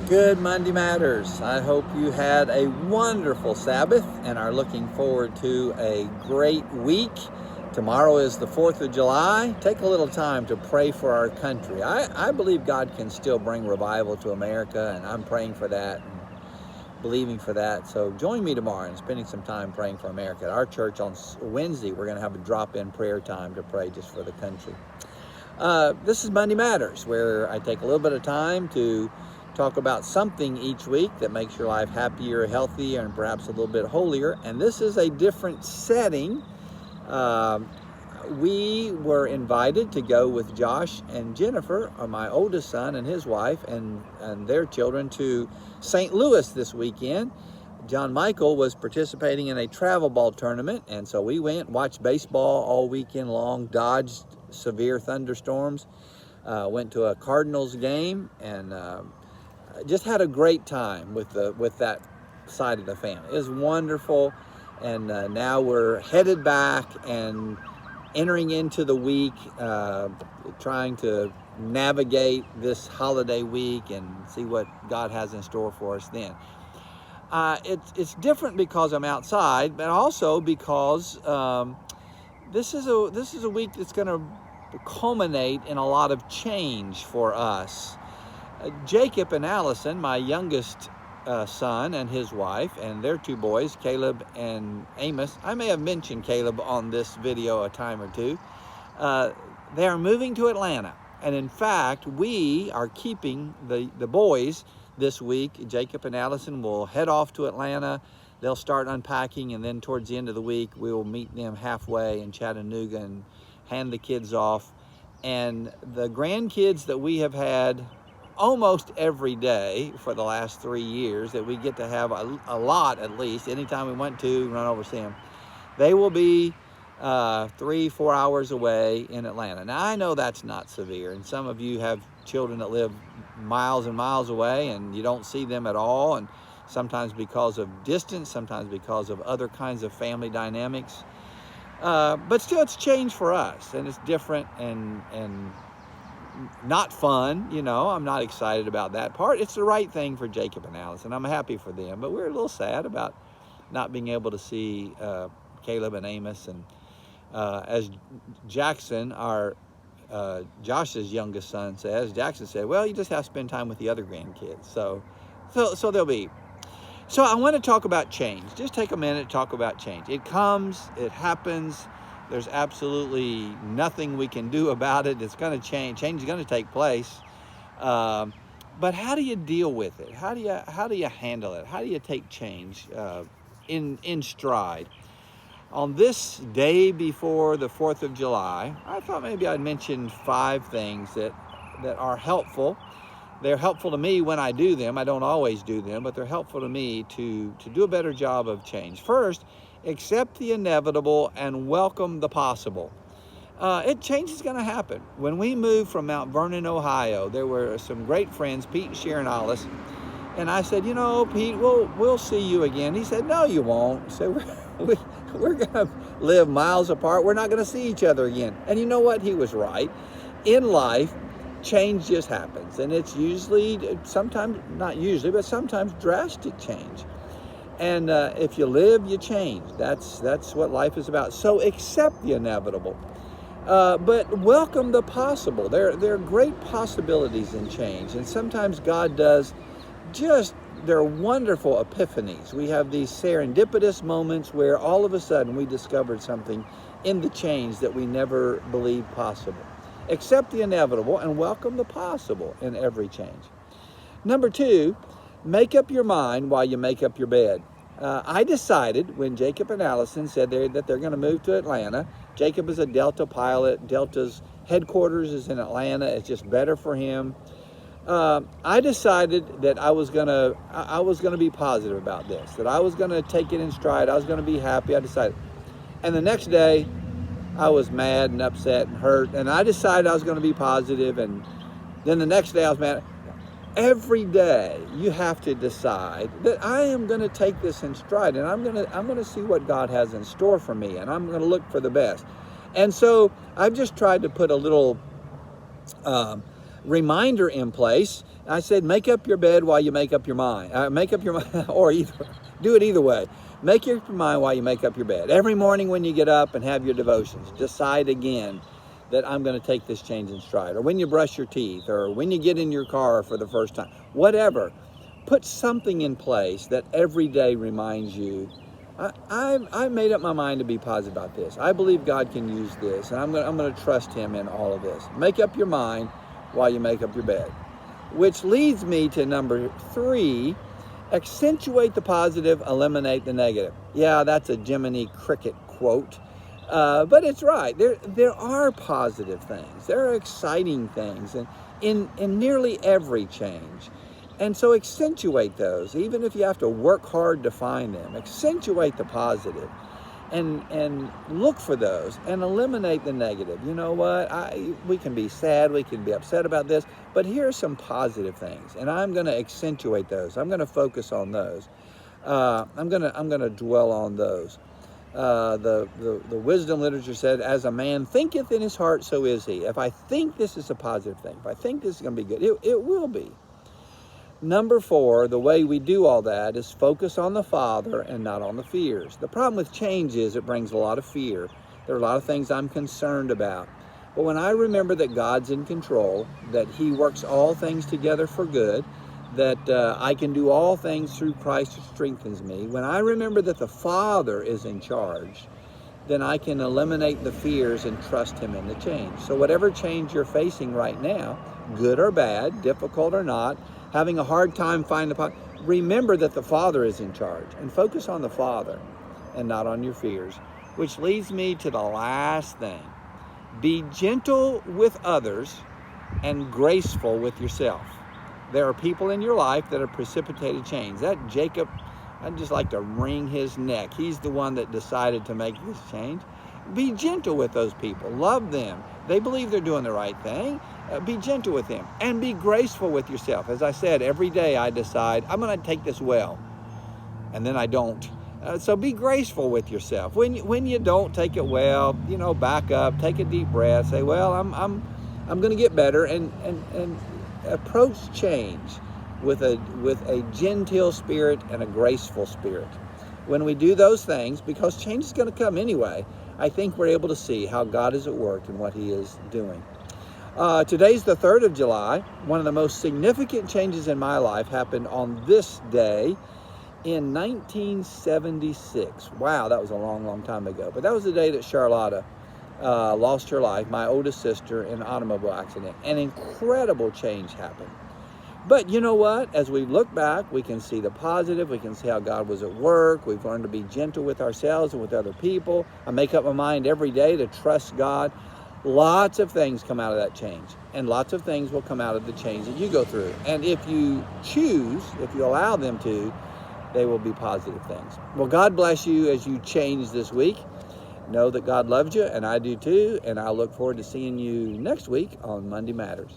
Good Monday Matters. I hope you had a wonderful Sabbath and are looking forward to a great week. Tomorrow is the 4th of July. Take a little time to pray for our country. I believe God can still bring revival to America, and I'm praying for that and believing for that. So join me tomorrow in spending some time praying for America. At our church on Wednesday, we're going to have a drop-in prayer time to pray just for the country. This is Monday Matters, where I take a little bit of time to talk about something each week that makes your life happier, healthier, and perhaps a little bit holier. And this is a different setting. We were invited to go with Josh and Jennifer, my oldest son and his wife, and their children to St. Louis this weekend. John Michael was participating in a travel ball tournament, and so we went, watched baseball all weekend long, dodged severe thunderstorms, went to a Cardinals game, and just had a great time with that side of the family. It was wonderful, and now we're headed back and entering into the week, trying to navigate this holiday week and see what God has in store for us then. It's different because I'm outside, but also because this is a week that's going to culminate in a lot of change for us. Jacob and Allison, my youngest son and his wife, and their two boys, Caleb and Amos. I may have mentioned Caleb on this video a time or two. They are moving to Atlanta. And in fact, we are keeping the boys this week. Jacob and Allison will head off to Atlanta. They'll start unpacking, and then towards the end of the week, we will meet them halfway in Chattanooga and hand the kids off. And the grandkids that we have had almost every day for the last 3 years, that we get to have a lot, at least anytime we want to run over to see them, they will be 3-4 hours away in Atlanta. Now I know that's not severe, and some of you have children that live miles and miles away and you don't see them at all, and sometimes because of distance, sometimes because of other kinds of family dynamics, but still it's changed for us, and it's different and not fun. I'm not excited about that part. It's the right thing for Jacob and Allison. I'm happy for them, but we're a little sad about not being able to see Caleb and Amos. And as Jackson, Josh's youngest son, says, Jackson said, well, you just have to spend time with the other grandkids. So they'll be. So I want to talk about change. Just take a minute to talk about change. It comes, it happens. There's absolutely nothing we can do about it. It's going to change. Change is going to take place. But how do you deal with it? How do you handle it? How do you take change in stride? On this day before the 4th of July, I thought maybe I'd mention 5 things that are helpful. They're helpful to me when I do them. I don't always do them, but they're helpful to me to do a better job of change. First, accept the inevitable and welcome the possible. Change is going to happen. When we moved from Mount Vernon, Ohio, there were some great friends, Pete and Sharon Allison, and I said, Pete, we'll see you again. He said, no, you won't. He said, we're going to live miles apart. We're not going to see each other again. And you know what? He was right. In life, change just happens, and it's usually, sometimes, not usually, but sometimes drastic change. And if you live, you change. That's what life is about. So accept the inevitable, but welcome the possible. There are great possibilities in change, and sometimes God does they're wonderful epiphanies. We have these serendipitous moments where all of a sudden we discovered something in the change that we never believed possible. Accept the inevitable and welcome the possible in every change. Number 2, make up your mind while you make up your bed. I decided when Jacob and Allison said that they're going to move to Atlanta. Jacob is a Delta pilot. Delta's headquarters is in Atlanta. It's just better for him. I decided that I was going to be positive about this, that I was going to take it in stride. I was going to be happy. I decided. And the next day, I was mad and upset and hurt. And I decided I was going to be positive. And then the next day, I was mad. Every day you have to decide that I am going to take this in stride, and I'm going to see what God has in store for me, and I'm going to look for the best. And so I've just tried to put a little reminder in place. I said, make up your bed while you make up your mind. Make up your mind, or do it either way. Make up your mind while you make up your bed. Every morning when you get up and have your devotions, decide again that I'm going to take this change in stride. Or when you brush your teeth, or when you get in your car for the first time, whatever. Put something in place that every day reminds you, I've made up my mind to be positive about this. I believe God can use this, and I'm going to trust Him in all of this. Make up your mind while you make up your bed. Which leads me to number 3, accentuate the positive, eliminate the negative. Yeah, that's a Jiminy Cricket quote, but it's right. There are positive things. There are exciting things in nearly every change. And so accentuate those, even if you have to work hard to find them. Accentuate the positive and look for those and eliminate the negative. You know what? We can be sad, we can be upset about this, but here are some positive things, and I'm going to accentuate those. I'm going to focus on those. I'm going to dwell on those. The wisdom literature said, as a man thinketh in his heart, so is he. If I think this is a positive thing, if I think this is going to be good, it will be. Number 4, the way we do all that is focus on the Father and not on the fears. The problem with change is it brings a lot of fear. There are a lot of things I'm concerned about. But when I remember that God's in control, that He works all things together for good, that I can do all things through Christ who strengthens me, when I remember that the Father is in charge, then I can eliminate the fears and trust Him in the change. So whatever change you're facing right now, good or bad, difficult or not, having a hard time finding remember that the Father is in charge, and focus on the Father and not on your fears. Which leads me to the last thing. Be gentle with others and graceful with yourself. There are people in your life that have precipitated change. That Jacob, I'd just like to wring his neck. He's the one that decided to make this change. Be gentle with those people. Love them. They believe they're doing the right thing. Be gentle with them and be graceful with yourself. As I said, every day I decide I'm going to take this well, and then I don't. So be graceful with yourself. When you don't take it well, back up, take a deep breath, say, well, I'm going to get better, and approach change with a genteel spirit and a graceful spirit. When we do those things, because change is going to come anyway, I think we're able to see how God is at work and what He is doing. Today's the 3rd of July. One of the most significant changes in my life happened on this day in 1976. Wow, that was a long, long time ago. But that was the day that Charlotta lost her life, my oldest sister, in an automobile accident. An incredible change happened. But you know what? As we look back, we can see the positive. We can see how God was at work. We've learned to be gentle with ourselves and with other people. I make up my mind every day to trust God. Lots of things come out of that change, and lots of things will come out of the change that you go through. And if you choose, if you allow them to, they will be positive things. Well, God bless you as you change this week. Know that God loves you, and I do too. And I look forward to seeing you next week on Monday Matters.